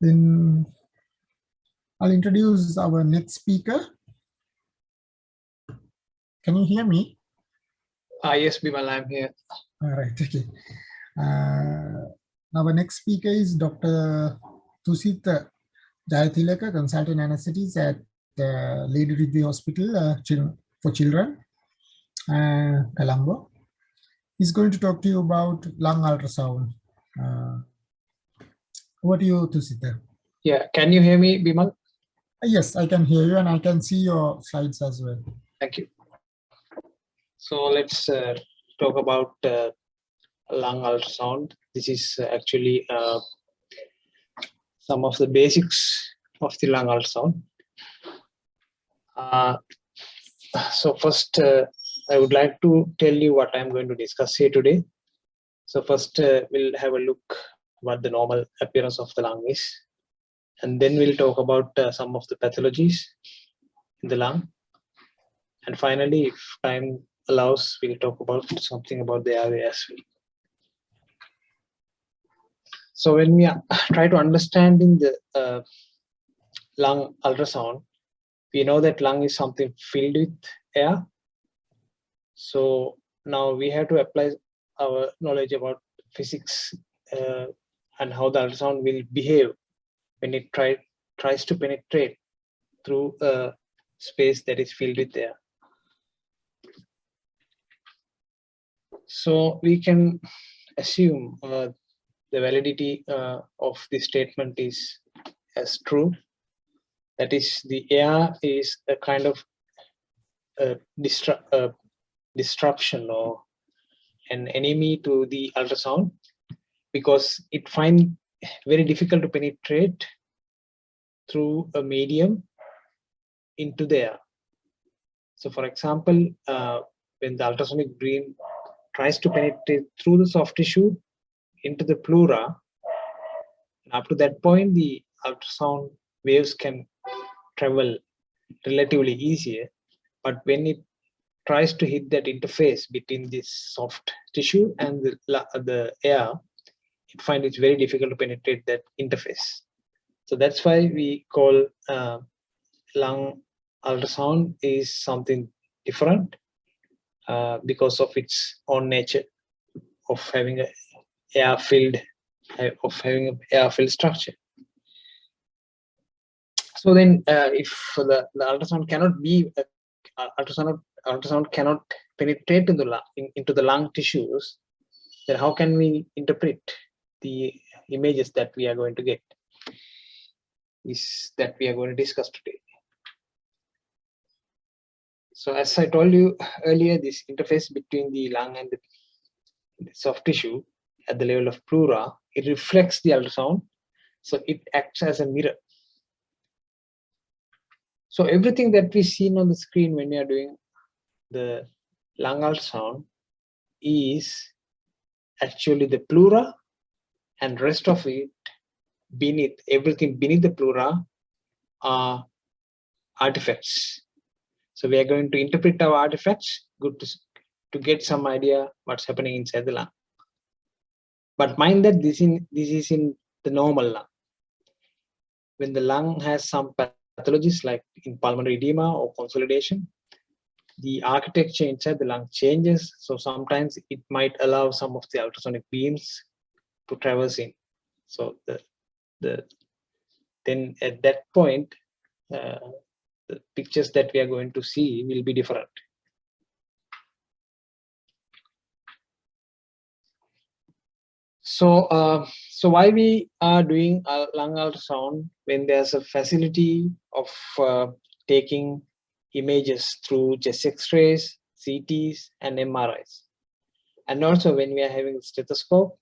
Then I'll introduce our next speaker. Can you hear me? Yes, Bimal, I'm here. All right, okay. Our next speaker is Dr. Tusita Jayathilaka, consultant anesthetists at Lady Ridley Hospital for Children, Colombo. He's going to talk to you about lung ultrasound. Over to you, Tusita. Yeah, can you hear me, Bimal? Yes, I can hear you and I can see your slides as well. Thank you. So let's talk about lung ultrasound. This is actually some of the basics of the lung ultrasound. So first, I would like to tell you what I'm going to discuss here today. So first, we'll have a look what the normal appearance of the lung is. And then we'll talk about some of the pathologies in the lung. And finally, if time allows, we'll talk about something about the airway as well. So when we try to understanding the lung ultrasound, we know that lung is something filled with air. So now we have to apply our knowledge about physics and how the ultrasound will behave when it tries to penetrate through a space that is filled with air. So we can assume the validity of this statement is as true. That is, the air is a kind of disruption or an enemy to the ultrasound, because it finds very difficult to penetrate through a medium into the air. So for example, when the ultrasonic beam tries to penetrate through the soft tissue into the pleura, up to that point, the ultrasound waves can travel relatively easier. But when it tries to hit that interface between this soft tissue and the air, it finds it very difficult to penetrate that interface. So that's why we call lung ultrasound is something different because of its own nature of having an air-filled structure. So then, if the ultrasound cannot be ultrasound cannot penetrate into the lung tissues, then how can we interpret the images that we are going to get? Is that we are going to discuss today. So as I told you earlier, this interface between the lung and the soft tissue at the level of pleura, it reflects the ultrasound, so it acts as a mirror. So everything that we see on the screen when we are doing the lung ultrasound is actually the pleura, and rest of it beneath, everything beneath the pleura are artifacts. So we are going to interpret our artifacts to get some idea what's happening inside the lung. But mind that this is in the normal lung. When the lung has some pathologies like in pulmonary edema or consolidation, the architecture inside the lung changes. So sometimes it might allow some of the ultrasonic beams to traverse in. So then at that point, the pictures that we are going to see will be different. So, so why we are doing a lung ultrasound when there's a facility of taking images through chest X-rays, CTs, and MRIs, and also when we are having a stethoscope,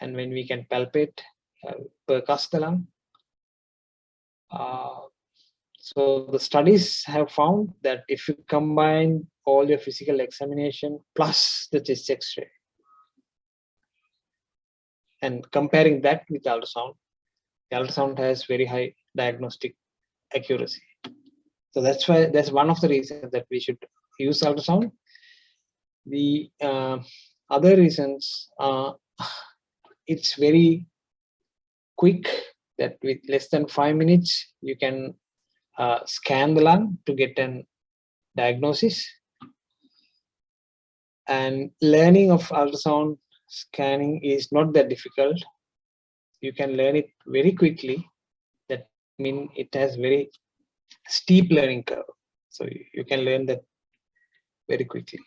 and when we can palpate percuss the lung. So the studies have found that if you combine all your physical examination plus the chest X-ray, and comparing that with ultrasound, the ultrasound has very high diagnostic accuracy. So that's why that's one of the reasons that we should use ultrasound. The other reasons are it's very quick that with less than 5 minutes, you can scan the lung to get an diagnosis. And learning of ultrasound scanning is not that difficult. You can learn it very quickly. That means it has very steep learning curve. So you can learn that very quickly.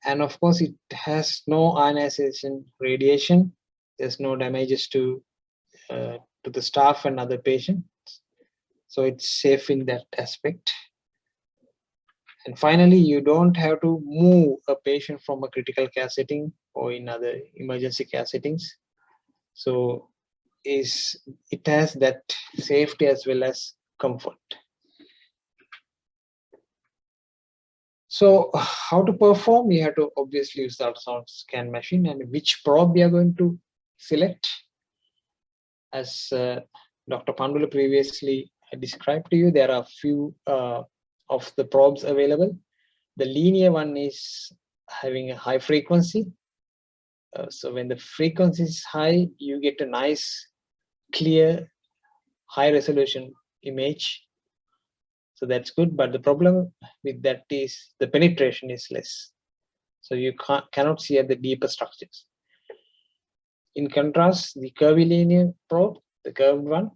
And of course, it has no ionization radiation. There's no damages to the staff and other patients. So it's safe in that aspect. And finally, you don't have to move a patient from a critical care setting or in other emergency care settings. So it has that safety as well as comfort. So how to perform? You have to obviously use the ultrasound scan machine, and which probe we are going to select. As Dr. Pandula previously described to you, there are a few of the probes available. The linear one is having a high frequency. So when the frequency is high, you get a nice, clear, high resolution image. So that's good, but the problem with that is the penetration is less. So you cannot see at the deeper structures. In contrast, the curvilinear probe, the curved one,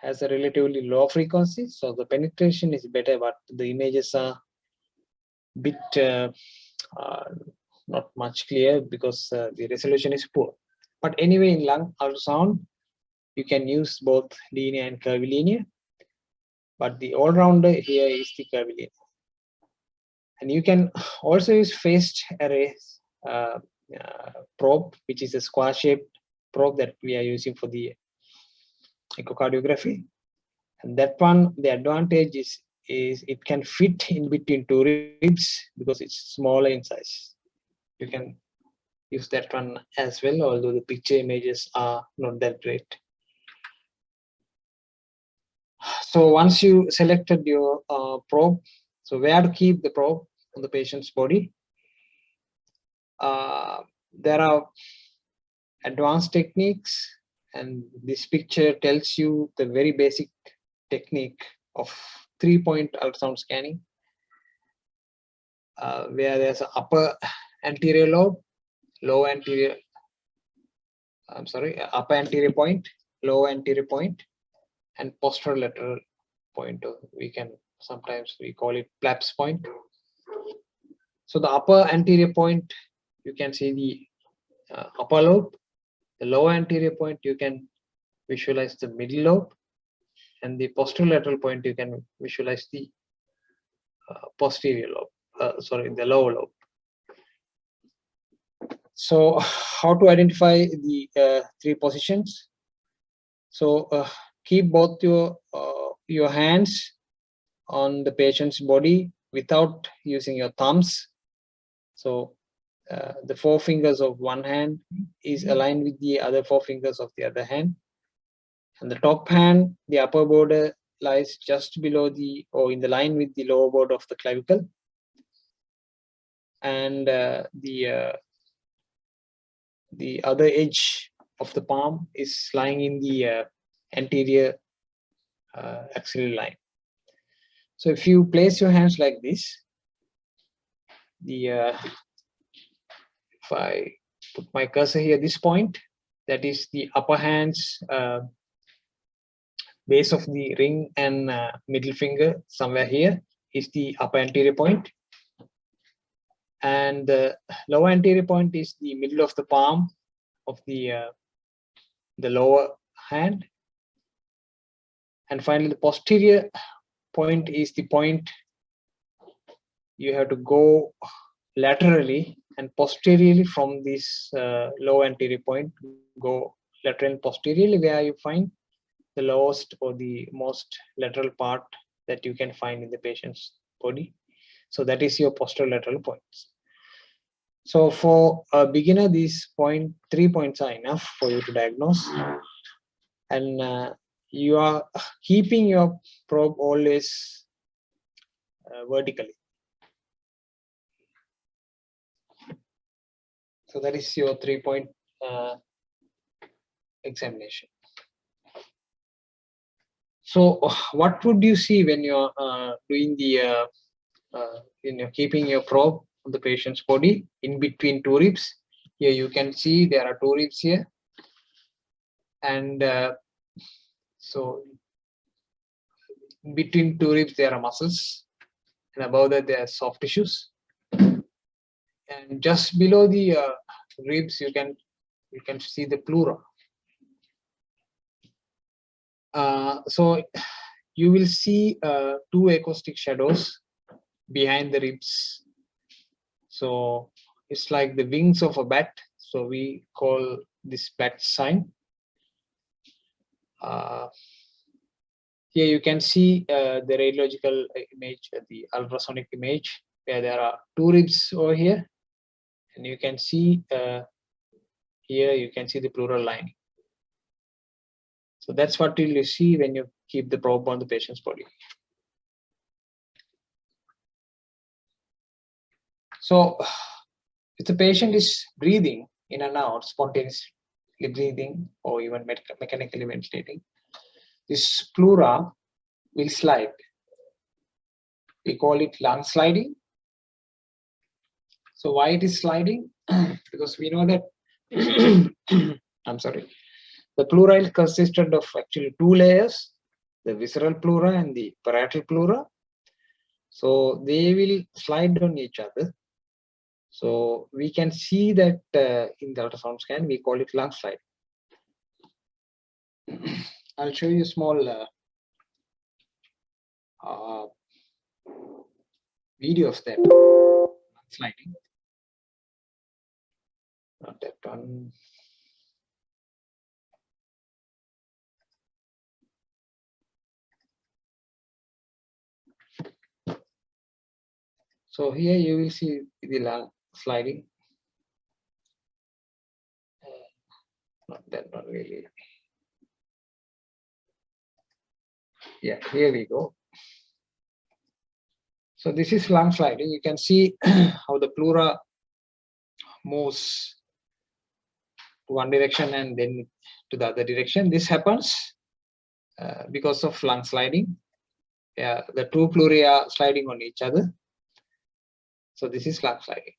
has a relatively low frequency, so the penetration is better, but the images are a bit not much clear because the resolution is poor. But anyway, in lung ultrasound, you can use both linear and curvilinear, but the all-rounder here is the curvilinear. And you can also use phased array probe, which is a square-shaped probe that we are using for the echocardiography. And that one, the advantage is it can fit in between two ribs because it's smaller in size. You can use that one as well, although the picture images are not that great. So once you selected your probe, so where to keep the probe on the patient's body? There are advanced techniques, and this picture tells you the very basic technique of 3-point ultrasound scanning, where there's an upper anterior lobe, upper anterior point, lower anterior point, and posterolateral point. Sometimes we call it Plapp's point. So the upper anterior point, you can see the upper lobe. The lower anterior point, you can visualize the middle lobe, and the posterolateral point, you can visualize the posterior lobe. The lower lobe. So how to identify the 3 positions? So keep both your hands on the patient's body without using your thumbs. So the 4 fingers of one hand is aligned with the other 4 fingers of the other hand. And the top hand, the upper border lies just below or in the line with the lower border of the clavicle. And the other edge of the palm is lying in the anterior axillary line. So if you place your hands like this, if I put my cursor here, this point, that is the upper hand's base of the ring and middle finger, somewhere here is the upper anterior point. And the lower anterior point is the middle of the palm of the lower hand. And finally, the posterior point is the point you have to go laterally and posteriorly from this lower anterior point, go lateral and posteriorly, where you find the lowest or the most lateral part that you can find in the patient's body. So that is your posterolateral points. So for a beginner, these 3 points are enough for you to diagnose. And you are keeping your probe always vertically. So that is your 3-point examination. So what would you see when you're doing the keeping your probe on the patient's body in between two ribs? Here you can see there are two ribs here, and so between two ribs there are muscles, and above that there are soft tissues, and just below the ribs you can see the pleura. So you will see two acoustic shadows behind the ribs. So it's like the wings of a bat. So we call this bat sign. Here you can see the radiological image, the ultrasonic image, where there are two ribs over here, and you can see here you can see the pleural lining. So that's what you will see when you keep the probe on the patient's body. So if the patient is breathing in and out, spontaneously breathing, or even mechanically ventilating, this pleura will slide. We call it lung sliding. So why it is sliding? Because we know that I'm sorry, the pleura is consisted of actually two layers, the visceral pleura and the parietal pleura. So they will slide on each other. So we can see that in the ultrasound scan, we call it lung slide. I'll show you a small video of that lung sliding. Not that one. So here you will see the lung sliding. Not that one really. Yeah, here we go. So this is lung sliding. You can see how the pleura moves to one direction and then to the other direction. This happens because of lung sliding. Yeah, the two pleurae are sliding on each other. So this is lung sliding.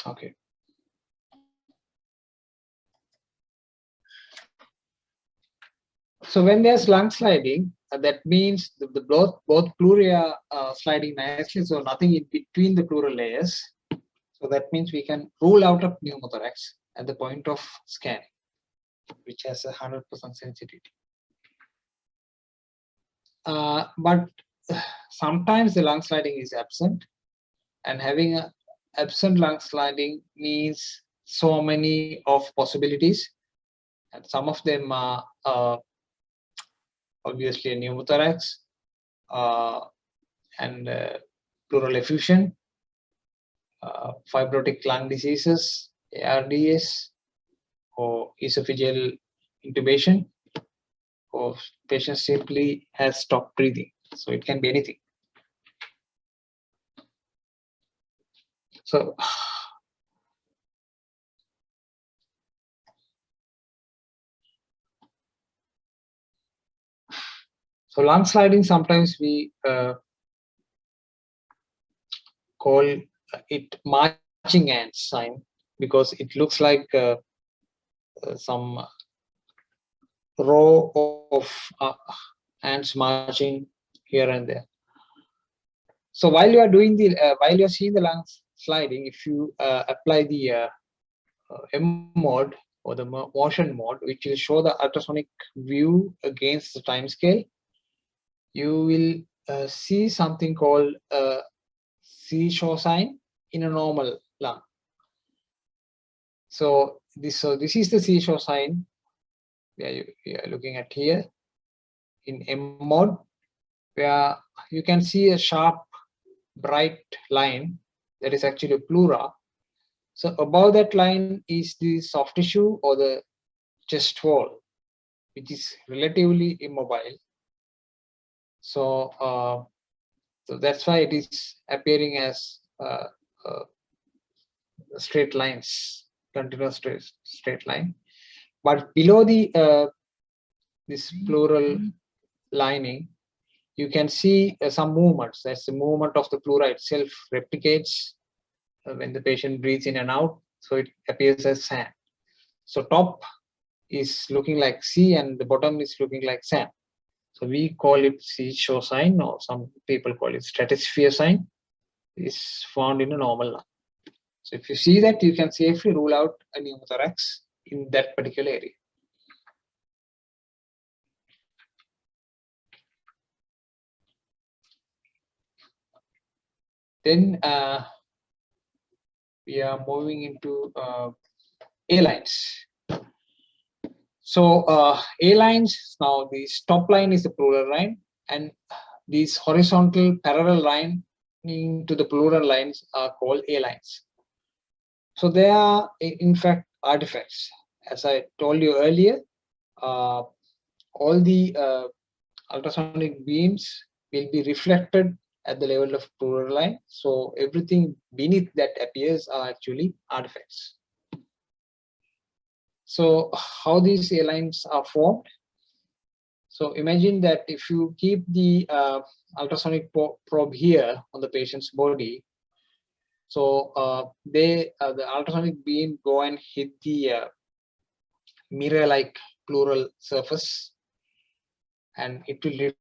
Okay. So when there's lung sliding, that means the both pleura are sliding nicely, so nothing in between the pleural layers. So that means we can rule out of pneumothorax at the point of scan, which has 100% sensitivity. But sometimes the lung sliding is absent, and having an absent lung sliding means so many of possibilities, and some of them are obviously a pneumothorax and pleural effusion, fibrotic lung diseases, ARDS, or esophageal intubation, or patient simply has stopped breathing. So it can be anything. So lung sliding, sometimes we call it marching ants sign, because it looks like some row of ants marching here and there. So while you are doing the while you are seeing the lung sliding, if you apply the M mode or the motion mode, which will show the ultrasonic view against the time scale, you will see something called seesaw sign in a normal lung. So this is the seesaw sign where you are looking at here in M mode, where you can see a sharp bright line that is actually a pleura. So above that line is the soft tissue or the chest wall, which is relatively immobile. So, so that's why it is appearing as straight lines, continuous straight line. But below the this pleural lining, you can see some movements. That's the movement of the pleura itself replicates when the patient breathes in and out. So it appears as sand. So top is looking like sea and the bottom is looking like sand. So we call it seashore sign, or some people call it stratosphere sign. Is found in a normal lung. So if you see that, you can safely rule out a pneumothorax in that particular area. Then we are moving into A lines. So A lines, now the top line is the pleural line, and these horizontal parallel line to the pleural lines are called A lines. So they are in fact artifacts. As I told you earlier, all the ultrasonic beams will be reflected at the level of pleural line. So everything beneath that appears are actually artifacts. So how these A lines are formed? So imagine that if you keep the ultrasonic probe here on the patient's body, so the ultrasonic beam go and hit the mirror-like pleural surface, and it will